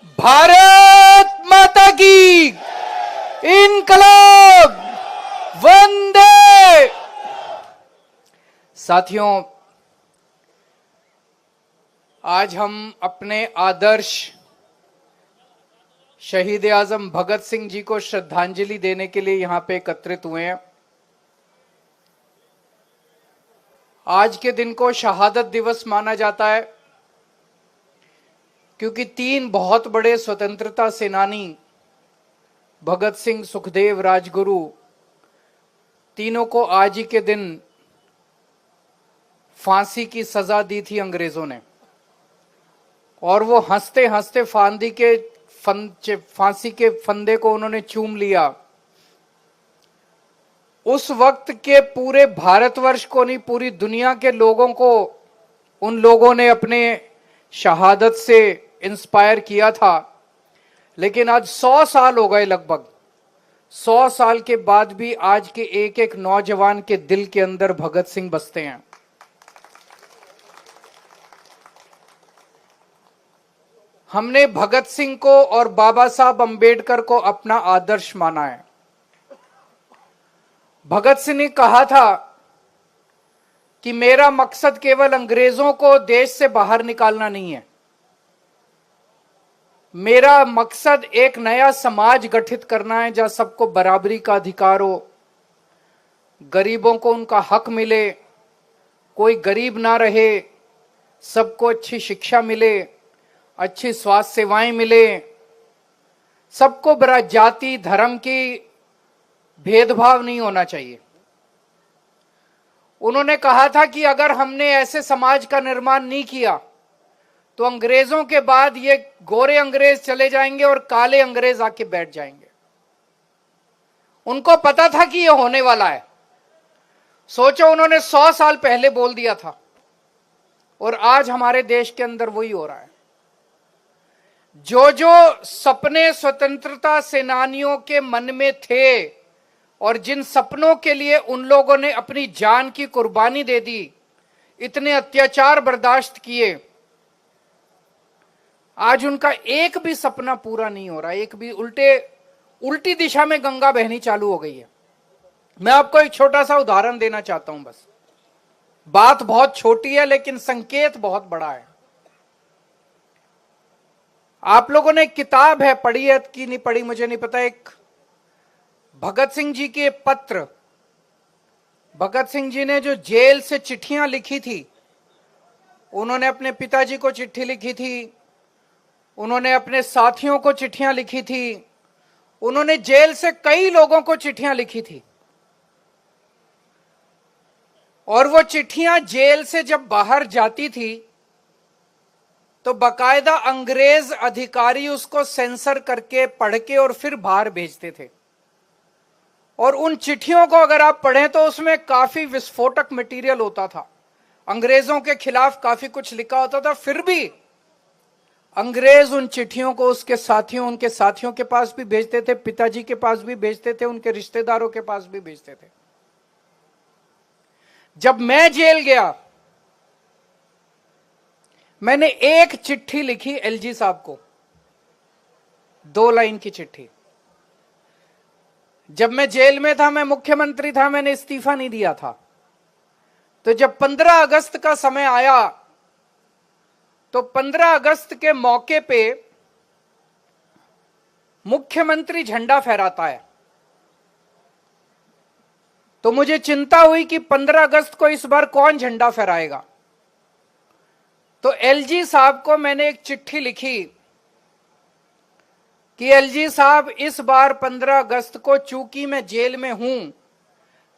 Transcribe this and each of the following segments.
भारत माता की इनकलाब वंदे। साथियों, आज हम अपने आदर्श शहीद आजम भगत सिंह जी को श्रद्धांजलि देने के लिए यहां पे एकत्रित हुए हैं। आज के दिन को शहादत दिवस माना जाता है क्योंकि तीन बहुत बड़े स्वतंत्रता सेनानी भगत सिंह, सुखदेव, राजगुरु, तीनों को आज ही के दिन फांसी की सजा दी थी अंग्रेजों ने, और वो हंसते हंसते फांसी के फंदे को उन्होंने चूम लिया। उस वक्त के पूरे भारतवर्ष को नहीं, पूरी दुनिया के लोगों को उन लोगों ने अपने शहादत से इंस्पायर किया था। लेकिन आज 100 साल हो गए, लगभग 100 साल के बाद भी आज के एक एक नौजवान के दिल के अंदर भगत सिंह बसते हैं। हमने भगत सिंह को और बाबा साहब अंबेडकर को अपना आदर्श माना है। भगत सिंह ने कहा था कि मेरा मकसद केवल अंग्रेजों को देश से बाहर निकालना नहीं है, मेरा मकसद एक नया समाज गठित करना है जहां सबको बराबरी का अधिकार हो, गरीबों को उनका हक मिले, कोई गरीब ना रहे, सबको अच्छी शिक्षा मिले, अच्छी स्वास्थ्य सेवाएं मिले, सबको बरा जाति धर्म की भेदभाव नहीं होना चाहिए। उन्होंने कहा था कि अगर हमने ऐसे समाज का निर्माण नहीं किया तो अंग्रेजों के बाद ये गोरे अंग्रेज चले जाएंगे और काले अंग्रेज आके बैठ जाएंगे। उनको पता था कि ये होने वाला है। सोचो, उन्होंने 100 साल पहले बोल दिया था और आज हमारे देश के अंदर वही हो रहा है। जो जो सपने स्वतंत्रता सेनानियों के मन में थे और जिन सपनों के लिए उन लोगों ने अपनी जान की कुर्बानी दे दी, इतने अत्याचार बर्दाश्त किए, आज उनका एक भी सपना पूरा नहीं हो रहा। एक भी उल्टी दिशा में गंगा बहनी चालू हो गई है। मैं आपको एक छोटा सा उदाहरण देना चाहता हूं। बस बात बहुत छोटी है लेकिन संकेत बहुत बड़ा है। आप लोगों ने एक किताब है, पढ़ी है कि नहीं पढ़ी मुझे नहीं पता, एक भगत सिंह जी के पत्र, भगत सिंह जी ने जो जेल से चिट्ठियां लिखी थी, उन्होंने अपने पिताजी को चिट्ठी लिखी थी, उन्होंने अपने साथियों को चिट्ठियां लिखी थी, उन्होंने जेल से कई लोगों को चिट्ठियां लिखी थी। और वो चिट्ठियां जेल से जब बाहर जाती थी तो बकायदा अंग्रेज अधिकारी उसको सेंसर करके पढ़ के और फिर बाहर भेजते थे। और उन चिट्ठियों को अगर आप पढ़ें तो उसमें काफी विस्फोटक मटेरियल होता था, अंग्रेजों के खिलाफ काफी कुछ लिखा होता था। फिर भी अंग्रेज उन चिट्ठियों को उसके साथियों, उनके साथियों के पास भी भेजते थे, पिताजी के पास भी भेजते थे, उनके रिश्तेदारों के पास भी भेजते थे। जब मैं जेल गया, मैंने एक चिट्ठी लिखी एलजी साहब को, 2 लाइन की चिट्ठी। जब मैं जेल में था, मैं मुख्यमंत्री था, मैंने इस्तीफा नहीं दिया था। तो जब 15 अगस्त का समय आया तो 15 अगस्त के मौके पे मुख्यमंत्री झंडा फहराता है। तो मुझे चिंता हुई कि 15 अगस्त को इस बार कौन झंडा फहराएगा। तो एलजी साहब को मैंने एक चिट्ठी लिखी कि एलजी साहब, इस बार 15 अगस्त को चूंकि मैं जेल में हूं,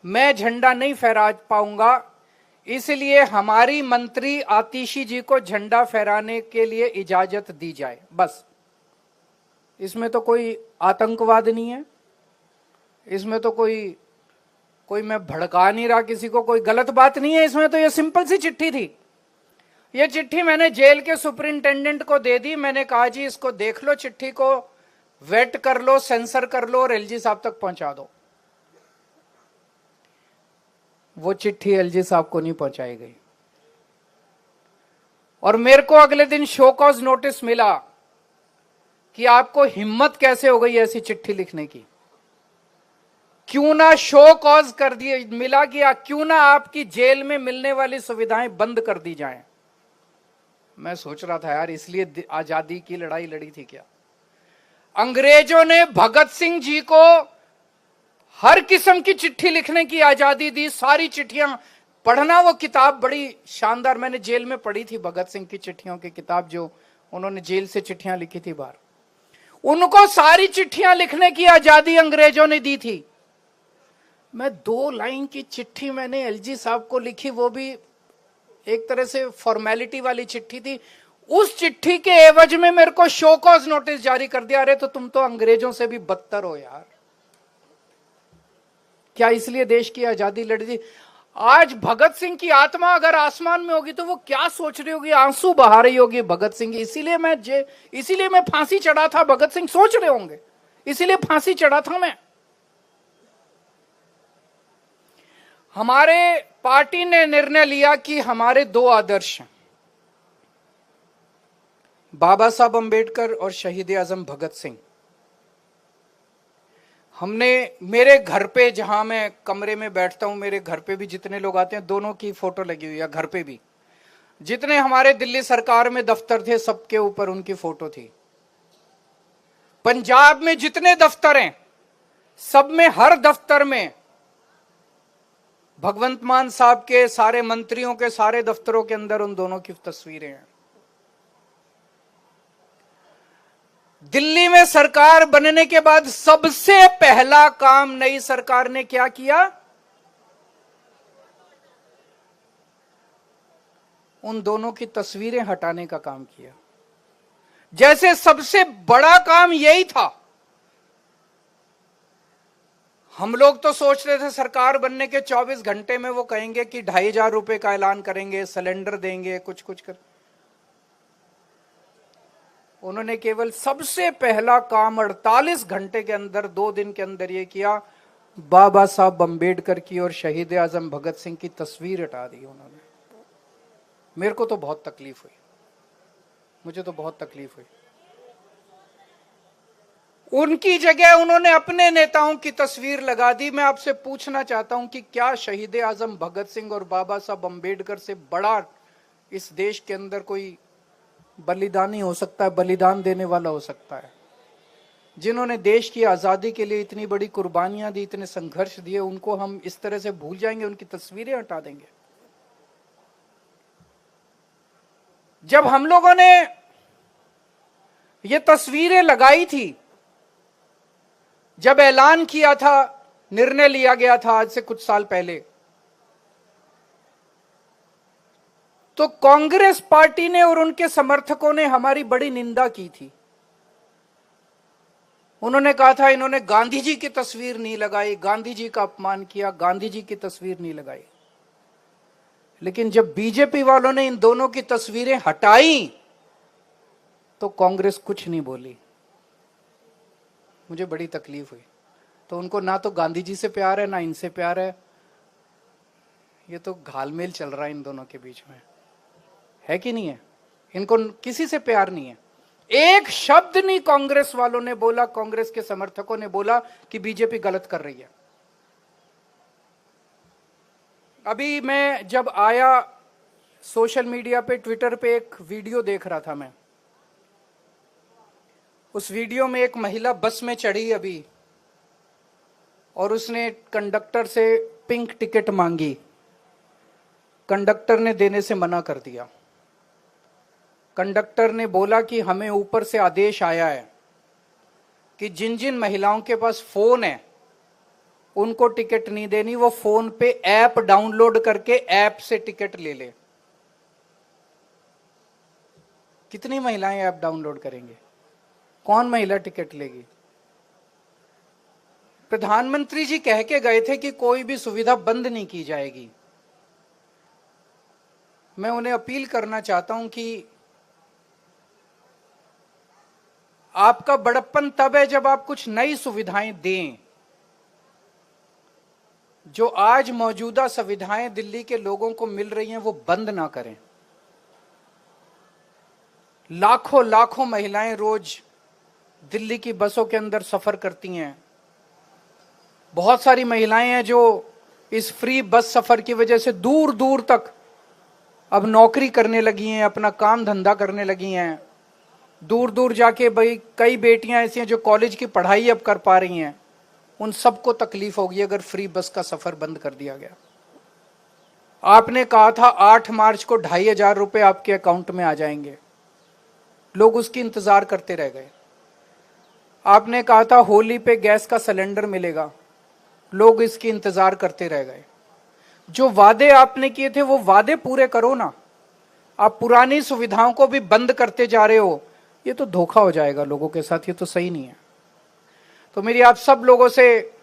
मैं झंडा नहीं फहरा पाऊंगा, इसलिए हमारी मंत्री आतिशी जी को झंडा फहराने के लिए इजाजत दी जाए। बस, इसमें तो कोई आतंकवाद नहीं है, इसमें तो कोई मैं भड़का नहीं रहा किसी को, कोई गलत बात नहीं है इसमें। तो ये सिंपल सी चिट्ठी थी। ये चिट्ठी मैंने जेल के सुपरिंटेंडेंट को दे दी। मैंने कहा, जी इसको देख लो, चिट्ठी को वेट कर लो, सेंसर कर लो और एलजी साहब तक पहुंचा दो। वो चिट्ठी एलजी साहब को नहीं पहुंचाई गई और मेरे को अगले दिन शो कॉज नोटिस मिला कि आपको हिम्मत कैसे हो गई ऐसी चिट्ठी लिखने की। क्यों ना शो कॉज कर दिए मिला गया, क्यों ना आपकी जेल में मिलने वाली सुविधाएं बंद कर दी जाएं। मैं सोच रहा था यार, इसलिए आजादी की लड़ाई लड़ी थी क्या? अंग्रेजों ने भगत सिंह जी को हर किस्म की चिट्ठी लिखने की आजादी दी। सारी चिट्ठियां पढ़ना, वो किताब बड़ी शानदार, मैंने जेल में पढ़ी थी भगत सिंह की चिट्ठियों की किताब, जो उन्होंने जेल से चिट्ठियां लिखी थी बाहर। उनको सारी चिट्ठियां लिखने की आजादी अंग्रेजों ने दी थी। मैं 2 लाइन की चिट्ठी मैंने एलजी साहब को लिखी, वो भी एक तरह से फॉर्मेलिटी वाली चिट्ठी थी। उस चिट्ठी के एवज में मेरे को शो कॉज नोटिस जारी कर दिया। अरे तो तुम तो अंग्रेजों से भी बदतर हो यार। क्या इसलिए देश की आजादी लड़ी थी? आज भगत सिंह की आत्मा अगर आसमान में होगी तो वो क्या सोच रही होगी, आंसू बहा रही होगी भगत सिंह की। इसीलिए मैं फांसी चढ़ा था। भगत सिंह सोच रहे होंगे इसीलिए फांसी चढ़ा था मैं। हमारे पार्टी ने निर्णय लिया कि हमारे 2 आदर्श हैं, बाबा साहब अंबेडकर और शहीद आजम भगत सिंह। हमने मेरे घर पे, जहां मैं कमरे में बैठता हूं, मेरे घर पे भी जितने लोग आते हैं दोनों की फोटो लगी हुई है। घर पे भी जितने हमारे दिल्ली सरकार में दफ्तर थे सबके ऊपर उनकी फोटो थी। पंजाब में जितने दफ्तर हैं सब में, हर दफ्तर में भगवंत मान साहब के, सारे मंत्रियों के सारे दफ्तरों के अंदर उन दोनों की तस्वीरें हैं। दिल्ली में सरकार बनने के बाद सबसे पहला काम नई सरकार ने क्या किया? उन दोनों की तस्वीरें हटाने का काम किया। जैसे सबसे बड़ा काम यही था। हम लोग तो सोच रहे थे सरकार बनने के 24 घंटे में वो कहेंगे कि 2,500 रुपए का ऐलान करेंगे, सिलेंडर देंगे, कुछ कुछ कर। उन्होंने केवल सबसे पहला काम 48 घंटे के अंदर, 2 दिन के अंदर ये किया, बाबा साहब अंबेडकर की और शहीद आजम भगत सिंह की तस्वीर हटा दी उन्होंने। मेरे को तो बहुत तकलीफ हुई, मुझे तो बहुत तकलीफ हुई। उनकी जगह उन्होंने अपने नेताओं की तस्वीर लगा दी। मैं आपसे पूछना चाहता हूं कि क्या शहीद आजम भगत सिंह और बाबा साहब अंबेडकर से बड़ा इस देश के अंदर कोई बलिदानी हो सकता है, बलिदान देने वाला हो सकता है? जिन्होंने देश की आजादी के लिए इतनी बड़ी कुर्बानियां दी, इतने संघर्ष दिए, उनको हम इस तरह से भूल जाएंगे, उनकी तस्वीरें हटा देंगे? जब हम लोगों ने ये तस्वीरें लगाई थी, जब ऐलान किया था, निर्णय लिया गया था आज से कुछ साल पहले, तो कांग्रेस पार्टी ने और उनके समर्थकों ने हमारी बड़ी निंदा की थी। उन्होंने कहा था इन्होंने गांधी जी की तस्वीर नहीं लगाई, गांधी जी का अपमान किया, गांधी जी की तस्वीर नहीं लगाई। लेकिन जब बीजेपी वालों ने इन दोनों की तस्वीरें हटाई तो कांग्रेस कुछ नहीं बोली। मुझे बड़ी तकलीफ हुई। तो उनको ना तो गांधी जी से प्यार है ना इनसे प्यार है। ये तो घालमेल चल रहा है इन दोनों के बीच में, है कि नहीं है? इनको किसी से प्यार नहीं है। एक शब्द नहीं कांग्रेस वालों ने बोला, कांग्रेस के समर्थकों ने बोला कि बीजेपी गलत कर रही है। अभी मैं जब आया सोशल मीडिया पे, ट्विटर पे एक वीडियो देख रहा था मैं। उस वीडियो में एक महिला बस में चढ़ी अभी और उसने कंडक्टर से पिंक टिकट मांगी। कंडक्टर ने देने से मना कर दिया। कंडक्टर ने बोला कि हमें ऊपर से आदेश आया है कि जिन जिन महिलाओं के पास फोन है उनको टिकट नहीं देनी, वो फोन पे ऐप डाउनलोड करके ऐप से टिकट ले ले। कितनी महिलाएं ऐप डाउनलोड करेंगे? कौन महिला टिकट लेगी? प्रधानमंत्री जी कह के गए थे कि कोई भी सुविधा बंद नहीं की जाएगी। मैं उन्हें अपील करना चाहता हूं कि आपका बड़प्पन तब है जब आप कुछ नई सुविधाएं दें। जो आज मौजूदा सुविधाएं दिल्ली के लोगों को मिल रही हैं वो बंद ना करें। लाखों लाखों महिलाएं रोज दिल्ली की बसों के अंदर सफर करती हैं। बहुत सारी महिलाएं हैं जो इस फ्री बस सफर की वजह से दूर दूर तक अब नौकरी करने लगी हैं, अपना काम धंधा करने लगी हैं। दूर दूर जाके भाई कई बेटियां ऐसी हैं जो कॉलेज की पढ़ाई अब कर पा रही हैं। उन सबको तकलीफ होगी अगर फ्री बस का सफर बंद कर दिया गया। आपने कहा था 8 मार्च को 2,500 रुपए आपके अकाउंट में आ जाएंगे, लोग उसकी इंतजार करते रह गए। आपने कहा था होली पे गैस का सिलेंडर मिलेगा, लोग इसकी इंतजार करते रह गए। जो वादे आपने किए थे वो वादे पूरे करो ना। आप पुरानी सुविधाओं को भी बंद करते जा रहे हो, ये तो धोखा हो जाएगा लोगों के साथ, ये तो सही नहीं है। तो मेरी आप सब लोगों से,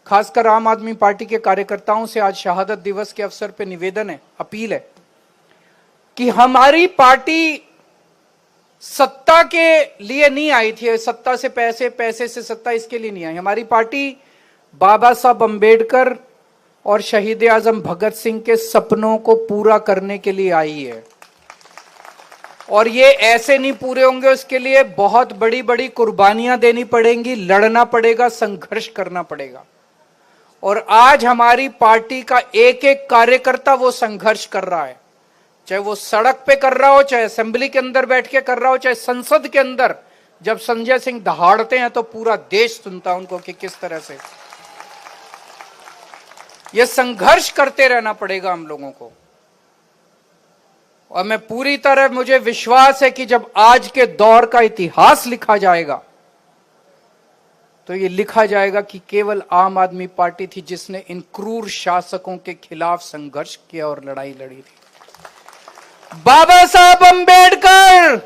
खासकर आम आदमी पार्टी के कार्यकर्ताओं से आज शहादत दिवस के अवसर पर निवेदन है, अपील है कि हमारी पार्टी सत्ता के लिए नहीं आई थी, सत्ता से पैसे, पैसे से सत्ता, इसके लिए नहीं आई। हमारी पार्टी बाबा साहब अंबेडकर और शहीद आजम भगत सिंह के सपनों को पूरा करने के लिए आई है। और ये ऐसे नहीं पूरे होंगे, उसके लिए बहुत बड़ी बड़ी कुर्बानियां देनी पड़ेंगी, लड़ना पड़ेगा, संघर्ष करना पड़ेगा। और आज हमारी पार्टी का एक एक कार्यकर्ता वो संघर्ष कर रहा है, चाहे वो सड़क पे कर रहा हो, चाहे असेंबली के अंदर बैठ के कर रहा हो, चाहे संसद के अंदर जब संजय सिंह दहाड़ते हैं तो पूरा देश सुनता है उनको कि किस तरह से ये संघर्ष करते रहना पड़ेगा हम लोगों को। और मैं पूरी तरह, मुझे विश्वास है कि जब आज के दौर का इतिहास लिखा जाएगा तो ये लिखा जाएगा कि केवल आम आदमी पार्टी थी जिसने इन क्रूर शासकों के खिलाफ संघर्ष किया और लड़ाई लड़ी थी। बाबा साहब अंबेडकर